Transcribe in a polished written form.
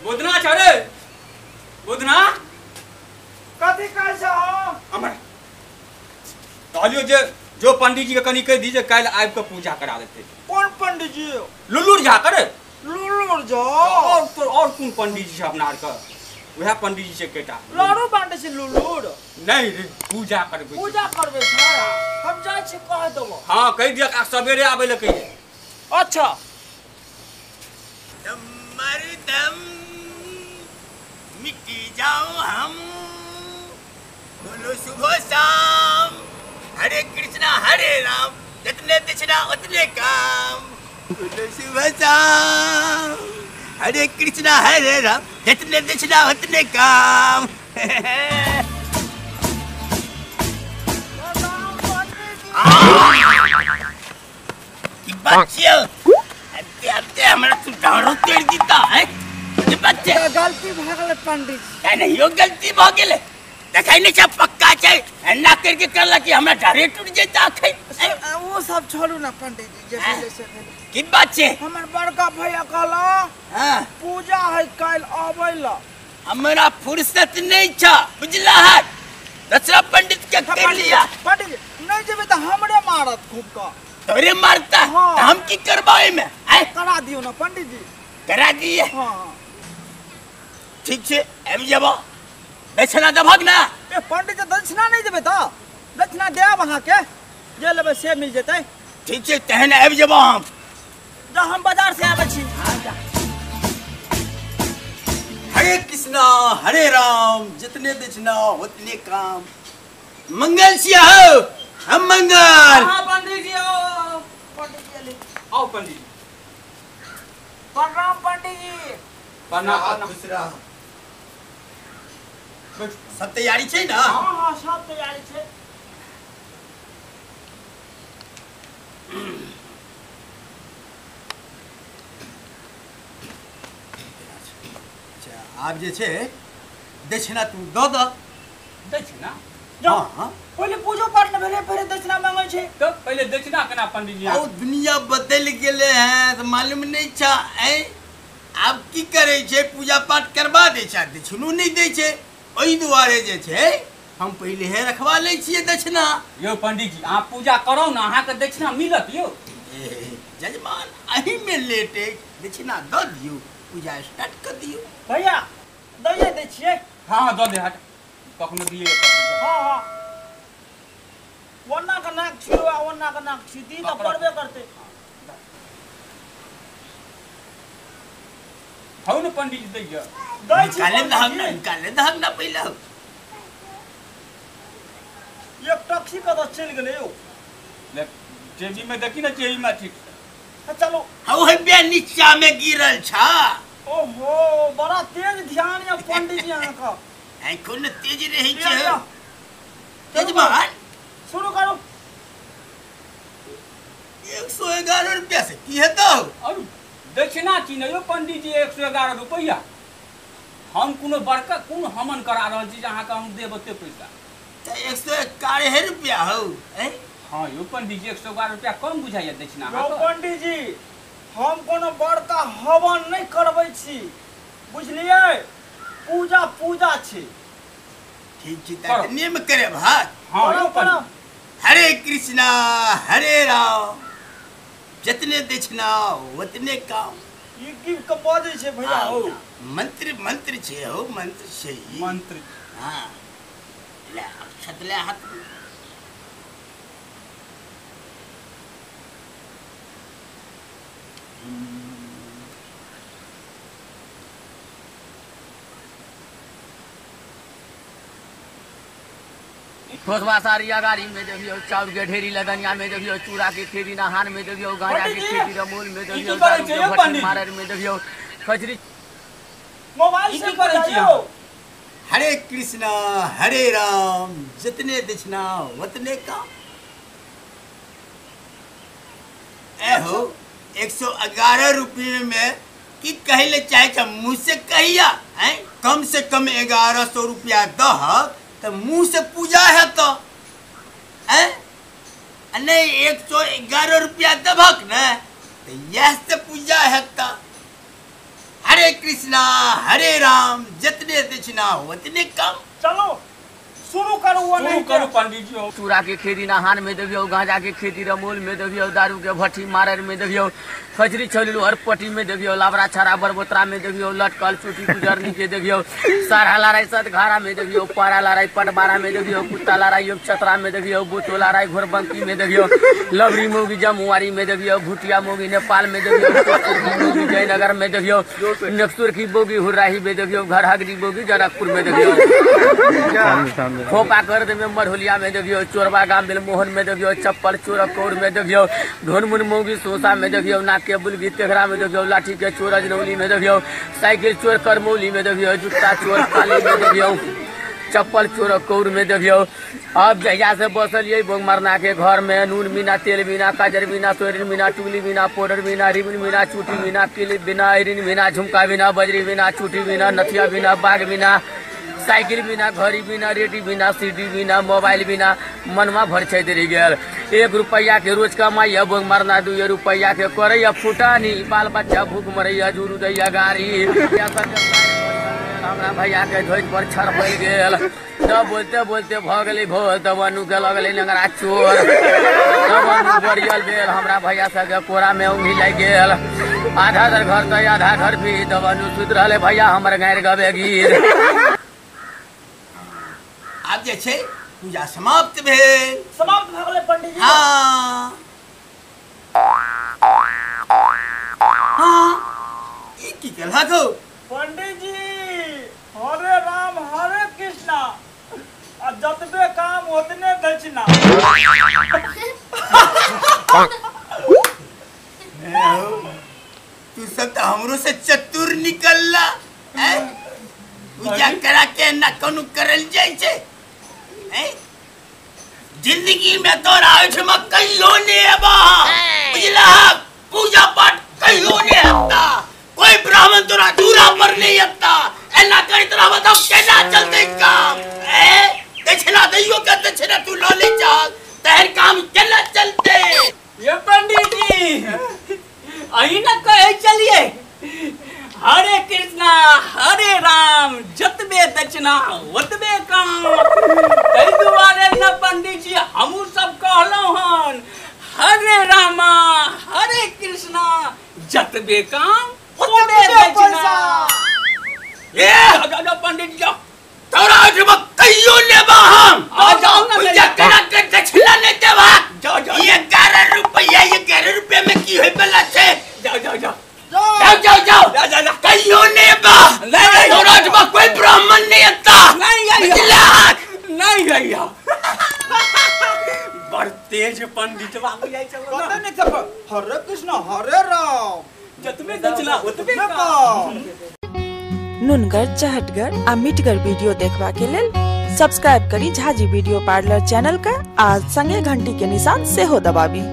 बुधना छरे बुधना कथी कहै छ हो हमर कहलियो जे जो पंडित जी के कनी कह दी जे काल आबि के पूजा करा देते। कौन पंडित जी? लुल्लुर झा करे लुल्लुर झा और कौन पंडित जी अपना आर का वह पंडित जी से केटा लाडू बांटे से लुल्लुर नहीं रे पूजा करबे छ हम जाय छी कह देबो। हां कह दिया आ सवेरे आबे ले कहिए। अच्छा दम मिट्टी जाओ हम बोलो सुबह शाम हरे कृष्णा हरे राम जितने दक्षिणा उतने काम बोलो सुबह शाम हरे कृष्णा हरे राम जितने दक्षिणा उतने काम। की बात है हमारा तू डारो तेड़ दीता है ये बच्चे गलती भ गेलै पंडित जी। नहीं यो गलती भ गेलै देखाई नहीं सब पक्का छै ना करके करला कि हमरा डारे टूट जेता खै वो सब छोड़ू ना पंडित जी जे बोले से की बात छै। हमर बड़का भैया कहला हां पूजा है काल आबैला हमरा फुर्सत नहीं छ बुझला है दूसरा पंडित के कर लिया। पंडित जी नहीं जेबे त हमरे मारत खूब का तोरे मारता हाँ। हम की करबाए में आए करा दियो ना पंडित जी। करा दिए हां ठीक छै एम जेबो दक्षिणा दभग ना। ए पंडित जी दक्षिणा नहीं देबे त दक्षिणा देब अहाँ के जे लेबे से मिल जेतै। ठीक छै तहन आबि जेबो हम जा हम बाजार से आबै छी। हां जा हरे कृष्णा हरे राम जितने दक्षिणा उतने काम मंगल सिया हो हम मंगल। हां पंडित जी आओ पंडित जी ले आओ पंडित जी प्रणाम पंडित जी। प्रणाम खुश रह। सब तैयारी छै ना? हां हां सब तैयारी छै। आब जे छै दक्षिणा तू दऽ द। दक्षिणा जा हां पहले पूजो पाठ न भेले फिर दक्षिणा मांगे छै। तो पहले दक्षिणा केना पंडित जी ओ दुनिया बदल गेले हैं तो मालूम नहीं छा है। आब की करे छै पूजा पाठ करबा दे छै दक्षिणो नहीं दे छै ओई दुआरे जे छै हम पहले हे रखवा ले छिए दक्षिणा। यो पंडित जी आप पूजा करो ना अहाँ के दक्षिणा मिलत यो। जजमान अही में लेटे दक्षिणा दऽ दियो पूजा स्टार्ट कर दियो। भैया दइए दे छिए। हां दो दे हट कखनो दिए हां हां वन्ना का नाक छिड़वा वन्ना का नाक छिड़ी तो पड़बे करते। हौ न पंडित जी दैया दइ छी निकाले दहग ना पहले एक टैक्सी का तो चल गेले यो। ले जेबी में देखी ना जेबी में ठीक चलो हौ है बे नीचा में गिरल छा। ओहो बड़ा तेज ध्यान है पंडित जी अहाँ का। ऐ कोन तेज रही छै जजमान शुरू करो। 111 रुपया से की हेतौ? और दक्षिणा की न यो पंडित जी 111 रुपया हम कोनो बड़का कोन हमन करा रहल छी अहाँ के हम देब ओते पैसा। त 111 रुपया हौ ए हां यो पंडित जी 111 रुपया कम बुझाइए दक्षिणा यो अहाँ पंडित जी हम कोनो बड़का हवन नहीं करबै छी बुझलिए पूजा पूजा छी। ठीक छै त नियम करे भात। हां यो पंडित हरे कृष्णा हरे राम जितने दक्षिणा उतने काम। ई की के बाजे छै भैया हो? मंत्र मंत्र छै हो मंत्र छै मंत्र हां ले छतले हाथ खोसवा सारिया गाड़ी में देखियो चाउर के ढेरी लगनिया में देखियो चूड़ा के ठेरी नहान में देखियो गांजा के ठेरी रमूल में देखियो दारू के भट्टी मारर में देखियो खजरी मोबाइल से करे छी बताइयो। हरे कृष्णा हरे राम जितने दक्षिणा उतने काम। ए हो 111 रुपये में की कहले चाहे छ मुंह से कहिया हैं कम से कम 1100 रुपया दह तो मुंह से पूजा है तो हैं नहीं 111 रुपया दबक न तो यह से पूजा है तो हरे कृष्ण कृष्णा हरे राम जितने दक्षिणा उतने कम। चलो शुरू करो वो शुरू नहीं करू पंडित जी। चूड़ा के खेती नहान में देवियो, गांजा के खेती रमूल में देवियो, दारू के भट्टी मारर में देवियो, खजरी छलिलू हर पट्टी में देवियो, लाबरा छारा बरबोतरा में देवियो, लटकल चूटी गुजरनी के देवियो, सारा लाराई सतघारा में देवियो, पारा लाराई पटबारा में देवियो, कुत्ता लाराई योग छतरा में देवियो, बुतो लाराई घोरबंकी में देवियो, लवरी मोगी जमुआरी में देवियो, भुटिया मोगी नेपाल में देवियो, मोगी जयनगर में देवियो, नक्सुर की बोगी हुर्राही में देवियो, घर हगरी बोगी जनकपुर में देवियो, खोपा कर में मरहुलिया में देवियो, चोरबा गांव मोहन में देवियो, चप्पल चोर कौर में देवियो, ढोनमुन मोगी सोसा में देवियो, नाके बुलगी तेघरा में देवियो, लाठी के चोर अजनौली में देवियो, साइकिल चोर करमौली में देवियो, जूता चोर काली में देवियो, चप्पल चोर कौर में देवियो। अब जहिया से बसलिए बोग मरना के घर में नून बिना तेल बिना काजर बिना सोरिन बिना टुली बिना पाउडर बिना रिबन बिना चूटी बिना क्लिप बिना आयरन बिना झुमका बिना बजरी बिना चूटी बिना नथिया बिना बाग बिना साइकिल बिना घड़ी बिना रेडी बिना सीडी बिना मोबाइल बिना मनवा भर छै रह गया। 1 रुपया के रोज कमाई बोग मरना 2 रुपया के करैया फुटानी बाल बच्चा भूख मरैया जुरू दैया गाड़ी हमरा भैया के ध्वज पर छर पड़ गेल। तब बोलते बोलते भ गेली भोल तब अनु के लगले लंगड़ा चोर तब अनु बरियल भेल हमरा भैया सबके कोरा में उंगली लग गेल। आधा दर घर तो आधा घर भी तब अनु सुत रहले भैया हमर गायर गबे गिर। अब जे छै पूजा समाप्त भेल। समाप्त भ गेलै पंडित जी। हाँ ई की केलहा गो पंडित जी हरे राम हरे कृष्णा आ जतबे काम ओतने दक्षिणा। तू सब तो हमरो से चतुर निकलला हैं। पूजा करा के ना कोनो करल जाय छै हैं। जिंदगी में तोरा ओठमा कहियो ने एबा बुझला। पूजा पाठ कहियो ने हत्ता कोई ब्राह्मण तोरा दूरा पर नहीं हत्ता। एना करी तोरा बताओ केना चलते काम हैं। दक्षिणा दैयो के दक्षिणा तू लो ले चल तहर काम केना चलते। ये पंडित जी अही न कहे चलिए हरे कृष्णा हरे राम जतबे दक्षिणा ओतबे काम। तै दुआरे न पंडित जी हमहू सब कहलौं हन हरे रामा हरे कृष्णा जतबे काम ओतबे दक्षिणा। ये जाओ पंडित जी जाओ। तोरा ओठमा कहियो लेबा हम। आ जाओ ना पूजा करा के दक्षिणा नहीं देबा। जाओ जाओ 11 रुपया 11 रुपया में की होय बला छै। जाओ जाओ जाओ जाओ जाओ जाओ जा जा जा कहियो ने बा। नहीं तोरा ओठमा कोई ब्राह्मण नहीं आता। नहीं बुझला नहीं गैया। बड़ तेज पंडित बाबू जाय चलो पता ना। नहीं था हरे कृष्णा हरे राम जतबे दक्षिणा ओतबे काम। काम। नुनगर चहटगर आ मिटगर वीडियो देखबा के लेल सब्सक्राइब करी झाजी वीडियो पार्लर चैनल का आ संगे घंटी के निशान से हो दबाबी।